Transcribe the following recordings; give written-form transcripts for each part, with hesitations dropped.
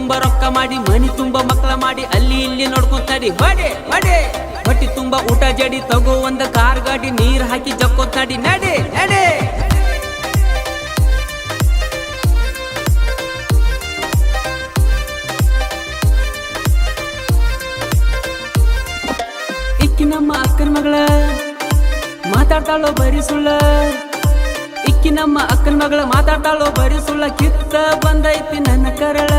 ತುಂಬ ರೊಕ್ಕ ಮಾಡಿ ಮನಿ ತುಂಬ ಮಕ್ಕಳ ಮಾಡಿ ಅಲ್ಲಿ ಇಲ್ಲಿ ನೋಡ್ಕೊಂತಾಡಿ ಬಡೆ ಬಡೆ ಹೊಟ್ಟಿ ತುಂಬ ಊಟ ಜಡಿ ತಗೋ ಒಂದ ಕಾರ್ ಗಾಡಿ ನೀರ್ ಹಾಕಿ ಜಕ್ಕೋತಾಡಿ ನಡೆ ನಡೆ ಇಕ್ಕಿ ನಮ್ಮ ಅಕ್ಕನ ಮಗಳ ಮಾತಾಡ್ತಾಳೋ ಬರೀ ಸುಳ್ಳ ಇಕ್ಕಿ ನಮ್ಮ ಅಕ್ಕನ ಮಗಳ ಮಾತಾಡ್ತಾಳೋ ಬರೀ ಸುಳ್ಳ ಕಿತ್ತ ಬಂದೈತಿ ನನ್ನ ಕರಳ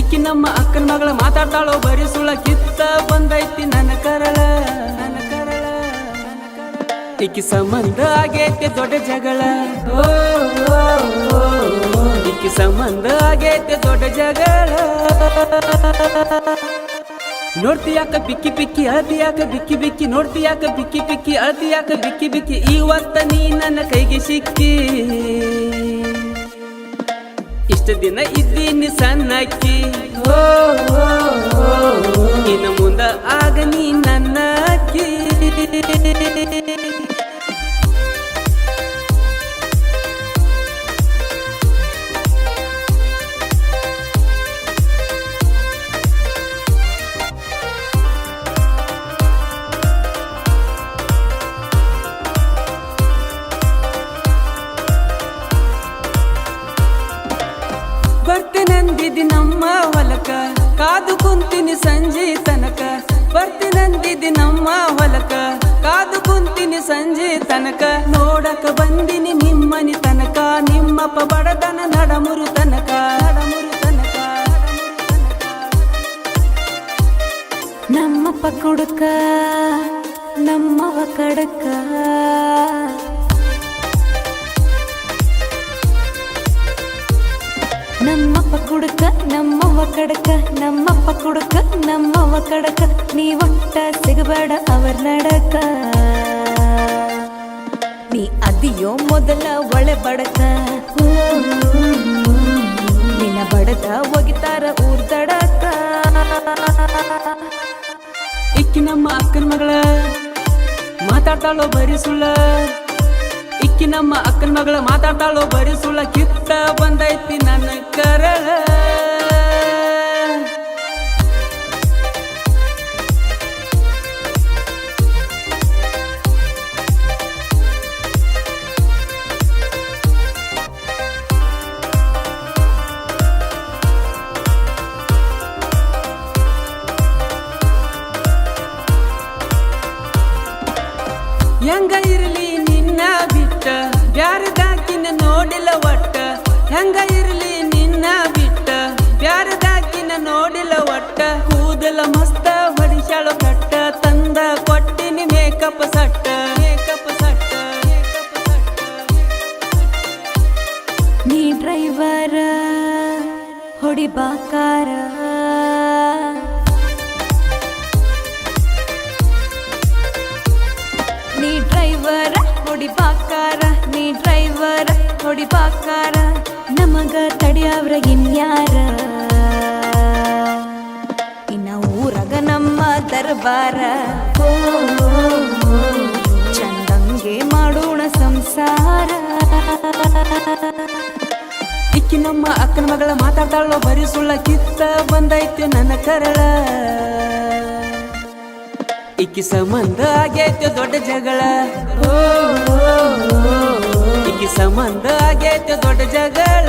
ಇಕ್ಕಿ ನಮ್ಮ ಅಕ್ಕನ ಮಗಳ ಮಾತಾಡ್ತಾಳೋ ಬರೀ ಸುಳ್ಳ ಕಿತ್ತ ಬಂದೈತಿ ನನ್ನ ಕರಳ ಇಕ್ಕಿ ಸಂಬಂಧ ಆಗೈತೆ ದೊಡ್ಡ ಜಗಳ ಇಕ್ಕಿ ಸಂಬಂಧ ಆಗೈತೆ ದೊಡ್ಡ ಜಗಳ ನೋಡ್ತಿಯಾಕ ಬಿಕ್ಕಿ ಬಿಕ್ಕಿ ಅಳತಿಯಾಕ ಬಿಕ್ಕಿ ಬಿಕ್ಕಿ ನೋಡ್ತಿಯಾಕ ಬಿಕ್ಕಿ ಬಿಕ್ಕಿ ಅಳತಿಯಾಕ ಬಿಕ್ಕಿ ಬಿಕ್ಕಿ ಇವತ್ತ ನೀ ನನ್ನ ಕೈಗೆ ಸಿಕ್ಕಿ ಇಷ್ಟ ದಿನ ಇದ್ದೀನಿ ಸಣ್ಣಕ್ಕಿ ಇನ್ನು ಮುಂದ ಆಗ ನೀ ನನ್ನ ಅಕ್ಕಿ ಬರ್ತಿನಂದಿದಿ ನಮ್ಮ ಹೊಲಕ ಕಾದು ಕುಂತೀನಿ ಸಂಜೆ ತನಕ ಬರ್ತಿನಂದಿದಿ ನಮ್ಮ ಹೊಲಕ ಕಾದು ಕುಂತೀನಿ ಸಂಜೆ ತನಕ ನೋಡಕ ಬಂದಿನಿ ನಿಮ್ಮನಿ ತನಕ ನಿಮ್ಮಪ್ಪ ಬಡದನ ನಡಮುರು ತನಕ ನಮ್ಮಪ್ಪ ಕುಡುಕ ನಮ್ಮವ ಕಡಕ ನಮ್ಮಪ್ಪ ಕುಡುಕ ನಮ್ಮವ್ವ ಕಡಕ ನಮ್ಮಪ್ಪ ಕುಡುಕ ನಮ್ಮವ್ವ ಕಡಕ ನೀ ಒಟ್ಟ ಸಿಗಬೇಡ ಅವರ ನಡಕ ನೀ ಅದಿಯೋ ಮೊದಲ ಒಳೆ ಬಡಕ ನಿನ್ನ ಬಡದ ಒಗಿತಾರ ಊರ್ ತಡಕ ಇಕ್ಕಿ ನಮ್ಮ ಅಕ್ಕನ ಮಗಳ ಮಾತಾಡ್ತಾಳೋ ಬರೀ ಸುಳ್ಳ ಇಕ್ಕಿ ನಮ್ಮ ಅಕ್ಕನ ಮಗಳ ಮಾತಾಡ್ತಾಳೋ ಬರೀ ಸುಳ್ಳ ಕಿತ್ತ ಬಂದೈತಿ ನನ್ನ ಕರಳ ಹೆಂಗ ಇರಲಿ ನಿನ್ನ ಬಿಟ್ಟ ಬ್ಯಾರದಾಕಿನ ನೋಡಿಲ್ಲ ಒಟ್ಟ ಹೆಂಗ ಇರಲಿ ನಿನ್ನ ಬಿಟ್ಟ ಬ್ಯಾರದಾಕಿನ ನೋಡಿಲ್ಲ ಒಟ್ಟ ಕೂದಲ ಮಸ್ತ ಹೊಡಿಶಾಳು ಕಟ್ಟ ತಂದ ಕೊಟ್ಟಿನಿ ಮೇಕಪ್ ಸಟ್ಟ ನೀ ಡ್ರೈವರ ಹೊಡಿಬಾಕಾರ ನೀ ಡ್ರೈವರ ಹೊಡಿಬಾಕಾರ ನೀ ಡ್ರೈವರ ಹೊಡಿಬಾಕಾರ ನಮಗ ತಡಿಯವ್ರ ಇನ್ಯಾರ ಇನ್ನ ಊರಗ ನಮ್ಮ ದರ್ಬಾರ ಚಂದಂಗೆ ಮಾಡೋಣ ಸಂಸಾರ ಇಕ್ಕಿ ನಮ್ಮ ಅಕ್ಕನ ಮಗಳ ಮಾತಾಡ್ತಾಳೋ ಬರೀ ಸುಳ್ಳ ಕಿತ್ತ ಬಂದೈತೆ ನನ್ನ ಕರಳ ಇಕ್ಕಿ ಸಂಬಂಧ ಆಗೈತೆ ದೊಡ್ಡ ಜಗಳ ಇಕ್ಕಿ ಸಂಬಂಧ ಆಗೈತೆ ದೊಡ್ಡ ಜಗಳ